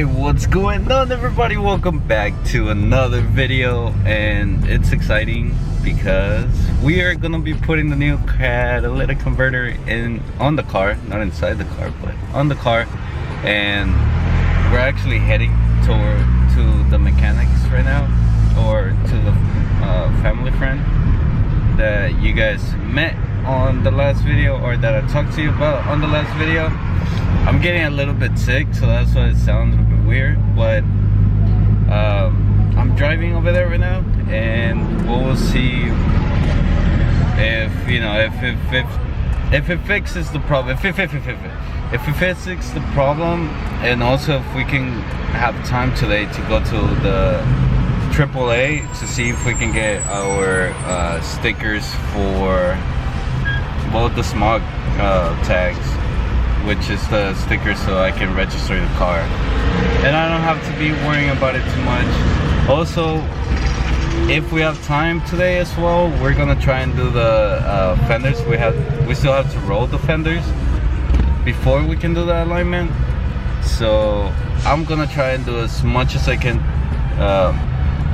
Hey, what's going on, everybody? Welcome back to another video, and it's exciting because we are gonna be putting the new catalytic converter in on the car, not inside the car, but on the car. And we're actually heading to the mechanics right now, or to the family friend that you guys met on the last video, or that I talked to you about on the last video. I'm getting a little bit sick, so that's why it sounds a bit weird, but I'm driving over there right now, and we'll see if, you know, if it fixes the problem, if it fixes the problem, and also if we can have time today to go to the AAA to see if we can get our stickers for both the smog tags, which is the sticker, so I can register the car and I don't have to be worrying about it too much. Also, if we have time today as well, we're gonna try and do the fenders. We still have to roll the fenders before we can do the alignment, so I'm gonna try and do as much as I can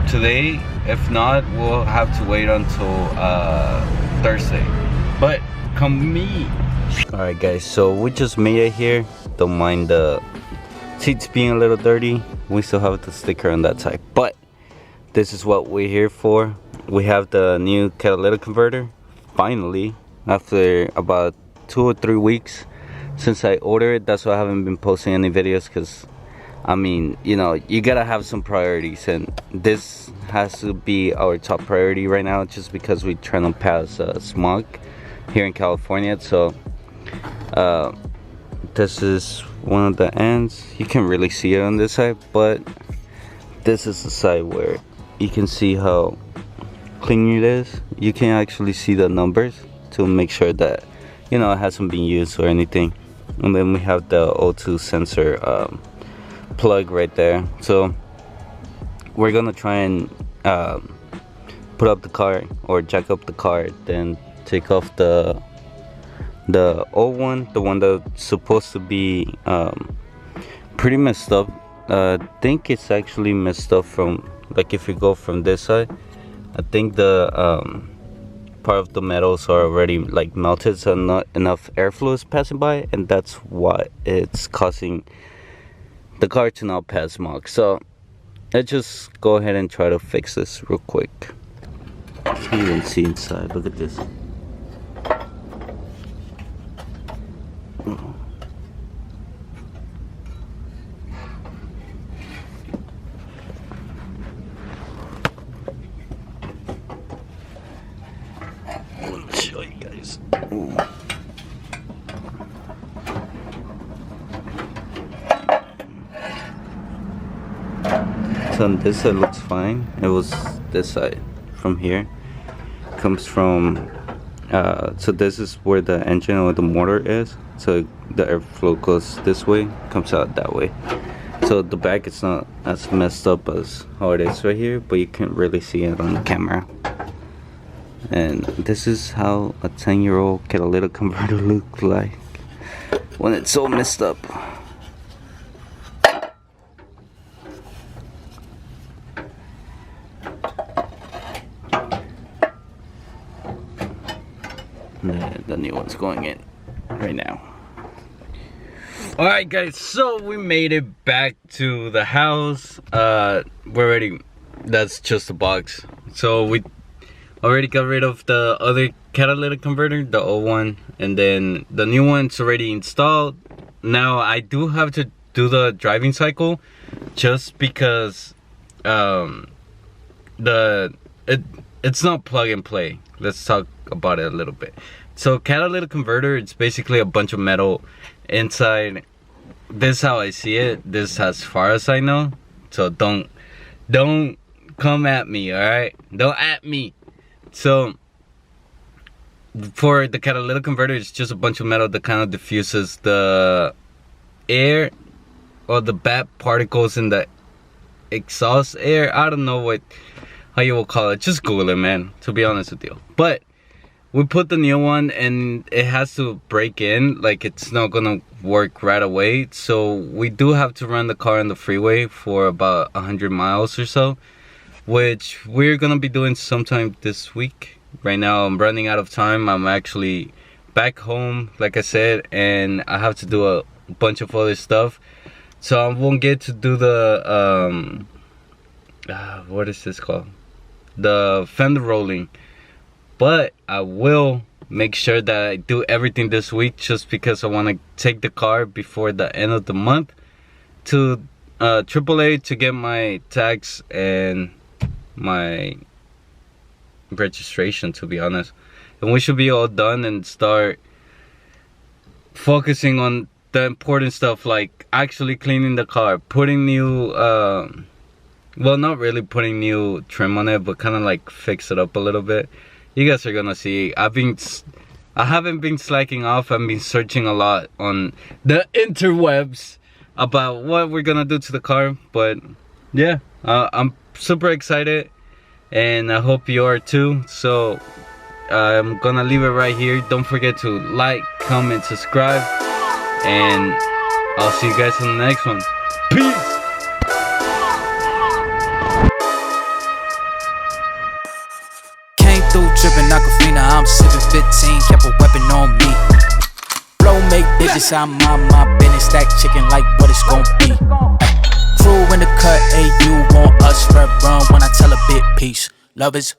today. If not, we'll have to wait until Thursday, but come meet. Alright guys, so we just made it here. Don't mind the seats being a little dirty. We still have the sticker on that side, but this is what we're here for. We have the new catalytic converter finally, after about 2 or 3 weeks since I ordered it. That's why I haven't been posting any videos, because I mean, you know, you gotta have some priorities, and this has to be our top priority right now, just because we're trying to pass smog here in California. So this is one of the ends. You can really see it on this side, but this is the side where you can see how clean it is. You can actually see the numbers to make sure that, you know, it hasn't been used or anything. And then we have the O2 sensor plug right there. So we're gonna try and put up the car, or jack up the car, then take off the old one, the one that's supposed to be pretty messed up. I think it's actually messed up from, like, if you go from this side, I think the part of the metals are already like melted, so not enough airflow is passing by, and that's why it's causing the car to not pass smog. So let's just go ahead and try to fix this real quick. You can even see inside. Look at this. Show you guys. Ooh. So on this side looks fine. It was this side from here. Comes from so this is where the engine or the motor is. So the airflow goes this way, comes out that way. So the back is not as messed up as how it is right here, but you can really see it on the camera. And this is how a 10-year-old catalytic converter looks like when it's so messed up. The new one's going in right now. Alright guys, so we made it back to the house. We're ready. That's just a box. So we already got rid of the other catalytic converter, the old one, and then the new one's already installed. Now I do have to do the driving cycle, just because it's not plug and play. Let's talk about it a little bit. So catalytic converter, it's basically a bunch of metal inside. This is how I see it. This is as far as I know. So don't come at me, alright? Don't at me. So for the catalytic converter, it's just a bunch of metal that kind of diffuses the air or the bad particles in the exhaust air. I don't know how you will call it. Just Google it, man, to be honest with you. But we put the new one and it has to break in, like it's not gonna work right away. So we do have to run the car on the freeway for about 100 miles or so, which we're gonna be doing sometime this week. Right now I'm running out of time. I'm actually back home, like I said, and I have to do a bunch of other stuff, so I won't get to do the what is this called, the fender rolling. But I will make sure that I do everything this week, just because I want to take the car before the end of the month to AAA to get my tags and my registration, to be honest. And we should be all done and start focusing on the important stuff, like actually cleaning the car, putting new well, not really putting new trim on it, but kind of like fix it up a little bit. You guys are gonna see. I haven't been slacking off. I've been searching a lot on the interwebs about what we're gonna do to the car. But yeah, I'm super excited, and I hope you are too. So I'm gonna leave it right here. Don't forget to like, comment, subscribe, and I'll see you guys in the next one. Peace. Through trippin' Aquafina, I'm sippin' 15, kept a weapon on me. Flow make digits, I'm on my business, stack chicken like what it's gon' be. Crew in the cut, hey, you want us red run when I tell a bit peace. Love is